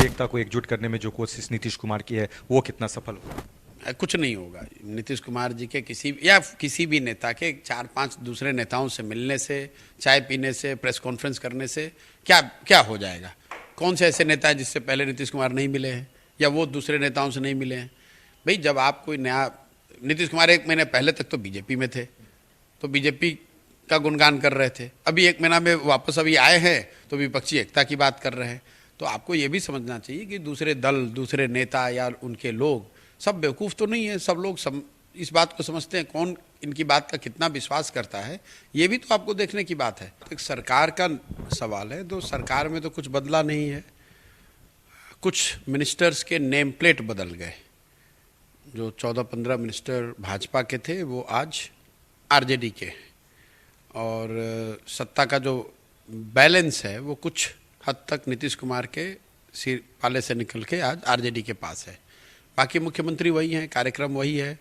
एकता को एकजुट करने में जो कोशिश नीतीश कुमार की है वो कितना सफल होगा? कुछ नहीं होगा। नीतीश कुमार जी के किसी भी नेता के 4-5 दूसरे नेताओं से मिलने से, चाय पीने से, प्रेस कॉन्फ्रेंस करने से क्या क्या हो जाएगा? कौन से ऐसे नेता है जिससे पहले नीतीश कुमार नहीं मिले हैं या वो दूसरे नेताओं से नहीं मिले हैं? भाई जब आप कोई नया, नीतीश कुमार 1 महीने पहले तक तो बीजेपी में थे, तो बीजेपी का गुणगान कर रहे थे। अभी 1 महीना में वापस अभी आए हैं तो विपक्षी एकता की बात कर रहे हैं। तो आपको ये भी समझना चाहिए कि दूसरे दल, दूसरे नेता या उनके लोग सब बेवकूफ़ तो नहीं है। सब लोग इस बात को समझते हैं कौन इनकी बात का कितना विश्वास करता है, ये भी तो आपको देखने की बात है। एक सरकार का सवाल है, तो सरकार में तो कुछ बदला नहीं है। कुछ मिनिस्टर्स के नेम प्लेट बदल गए। जो 14-15 मिनिस्टर भाजपा के थे वो आज आरजेडी के, और सत्ता का जो बैलेंस है वो कुछ हद तक नीतीश कुमार के सिर पाले से निकल के आज आरजेडी के पास है। बाकी मुख्यमंत्री वही हैं, कार्यक्रम वही है।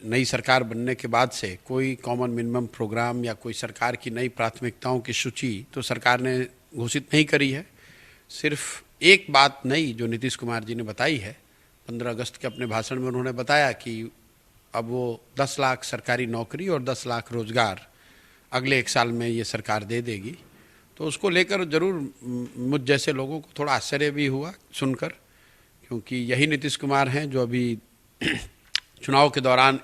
नई सरकार बनने के बाद से कोई कॉमन मिनिमम प्रोग्राम या कोई सरकार की नई प्राथमिकताओं की सूची तो सरकार ने घोषित नहीं करी है। सिर्फ एक बात नई जो नीतीश कुमार जी ने बताई है, 15 अगस्त के अपने भाषण में उन्होंने बताया कि अब वो 10 लाख सरकारी नौकरी और 10 लाख रोजगार अगले 1 साल में ये सरकार दे देगी। तो उसको लेकर जरूर मुझ जैसे लोगों को थोड़ा आश्चर्य भी हुआ सुनकर, क्योंकि यही नीतीश कुमार हैं जो अभी चुनाव के दौरान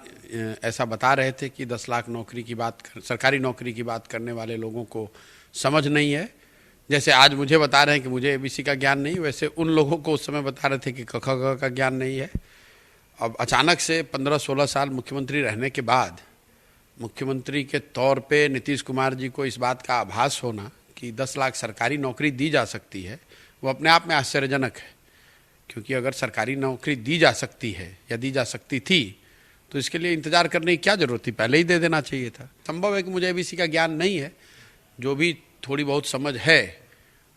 ऐसा बता रहे थे कि 10 लाख नौकरी की बात सरकारी नौकरी की बात करने वाले लोगों को समझ नहीं है। जैसे आज मुझे बता रहे हैं कि मुझे एबीसी का ज्ञान नहीं, वैसे उन लोगों को उस समय बता रहे थे कि क ख ग का ज्ञान नहीं है। अब अचानक से 15-16 साल मुख्यमंत्री रहने के बाद मुख्यमंत्री के तौर पे नीतीश कुमार जी को इस बात का आभास होना कि 10 लाख सरकारी नौकरी दी जा सकती है, वो अपने आप में आश्चर्यजनक है। क्योंकि अगर सरकारी नौकरी दी जा सकती है या दी जा सकती थी तो इसके लिए इंतजार करने की क्या जरूरत थी, पहले ही दे देना चाहिए था। संभव है कि मुझे एबीसी का ज्ञान नहीं है, जो भी थोड़ी बहुत समझ है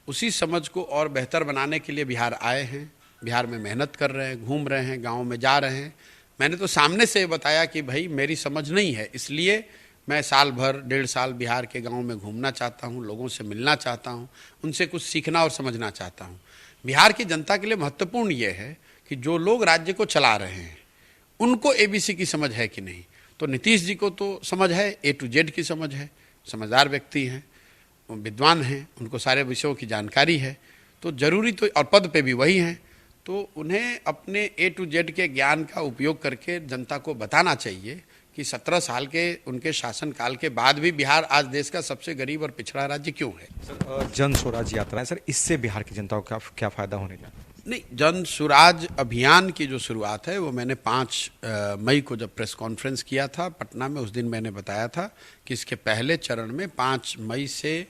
उसी समझ को और बेहतर बनाने के लिए बिहार आए हैं, बिहार में मेहनत कर रहे हैं, घूम रहे हैं, गाँव में जा रहे हैं। मैंने तो सामने से बताया कि भाई मेरी समझ नहीं है, इसलिए मैं साल भर 1.5 साल बिहार के गाँव में घूमना चाहता हूँ, लोगों से मिलना चाहता हूँ, उनसे कुछ सीखना और समझना चाहता हूँ। बिहार की जनता के लिए महत्वपूर्ण ये है कि जो लोग राज्य को चला रहे हैं उनको एबीसी की समझ है कि नहीं। तो नीतीश जी को तो समझ है, A to Z की समझ है, समझदार व्यक्ति हैं, विद्वान हैं, उनको सारे विषयों की जानकारी है। तो जरूरी तो, और पद पे भी वही हैं, तो उन्हें अपने A to Z के ज्ञान का उपयोग करके जनता को बताना चाहिए कि 17 साल के उनके शासनकाल के बाद भी बिहार आज देश का सबसे गरीब और पिछड़ा राज्य क्यों है। सर, जन स्वराज यात्रा है सर, इससे बिहार की जनता को क्या फायदा होने जा रहा है? नहीं, जन स्वराज अभियान की जो शुरुआत है वो मैंने 5 मई को जब प्रेस कॉन्फ्रेंस किया था पटना में, उस दिन मैंने बताया था कि इसके पहले चरण में 5 मई से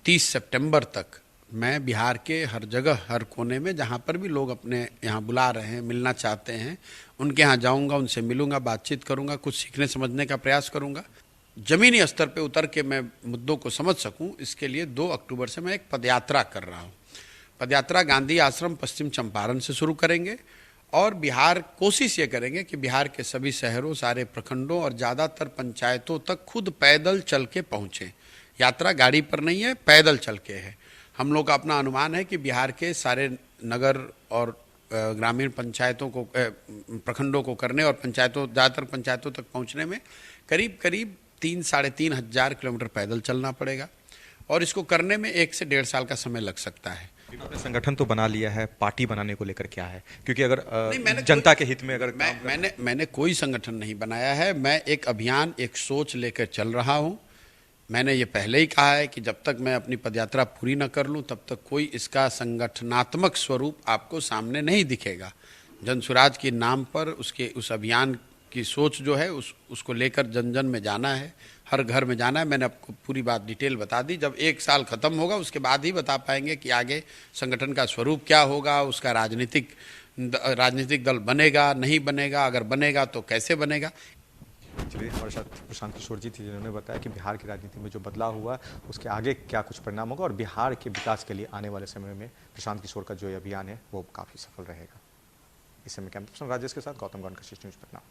30 सितंबर तक मैं बिहार के हर जगह, हर कोने में जहाँ पर भी लोग अपने यहाँ बुला रहे हैं, मिलना चाहते हैं, उनके यहाँ जाऊँगा, उनसे मिलूँगा, बातचीत करूँगा, कुछ सीखने समझने का प्रयास करूँगा। ज़मीनी स्तर पे उतर के मैं मुद्दों को समझ सकूँ, इसके लिए 2 अक्टूबर से मैं एक पदयात्रा कर रहा हूँ। पदयात्रा गांधी आश्रम पश्चिम चंपारण से शुरू करेंगे और बिहार कोशिश ये करेंगे कि बिहार के सभी शहरों, सारे प्रखंडों और ज़्यादातर पंचायतों तक खुद पैदल चल के पहुँचें। यात्रा गाड़ी पर नहीं है, पैदल चल के है। हम लोग का अपना अनुमान है कि बिहार के सारे नगर और ग्रामीण पंचायतों को, प्रखंडों को करने और ज़्यादातर पंचायतों तक पहुँचने में करीब 3-3.5 हज़ार किलोमीटर पैदल चलना पड़ेगा, और इसको करने में 1 से 1.5 साल का समय लग सकता है। आपने संगठन तो बना लिया है, पार्टी बनाने को लेकर क्या है? क्योंकि अगर जनता के हित में अगर मैंने कोई संगठन नहीं बनाया है। मैं एक अभियान, एक सोच लेकर चल रहा हूँ। मैंने ये पहले ही कहा है कि जब तक मैं अपनी पदयात्रा पूरी न कर लूँ तब तक कोई इसका संगठनात्मक स्वरूप आपको सामने नहीं दिखेगा। जन स्वराज के नाम पर उस अभियान की सोच जो है उसको लेकर जन जन में जाना है, हर घर में जाना है। मैंने आपको पूरी बात डिटेल बता दी। जब 1 साल खत्म होगा उसके बाद ही बता पाएंगे कि आगे संगठन का स्वरूप क्या होगा, उसका राजनीतिक दल बनेगा नहीं बनेगा, अगर बनेगा तो कैसे बनेगा। चलिए, हमारे साथ प्रशांत किशोर जी थे जिन्होंने बताया कि बिहार की राजनीति में जो बदलाव हुआ उसके आगे क्या कुछ परिणाम होगा और बिहार के विकास के लिए आने वाले समय में प्रशांत किशोर का जो अभियान है वो काफ़ी सफल रहेगा। इस समय कैमरा पर्सन राजेश के साथ गौतम गौन का न्यूज़ पटना।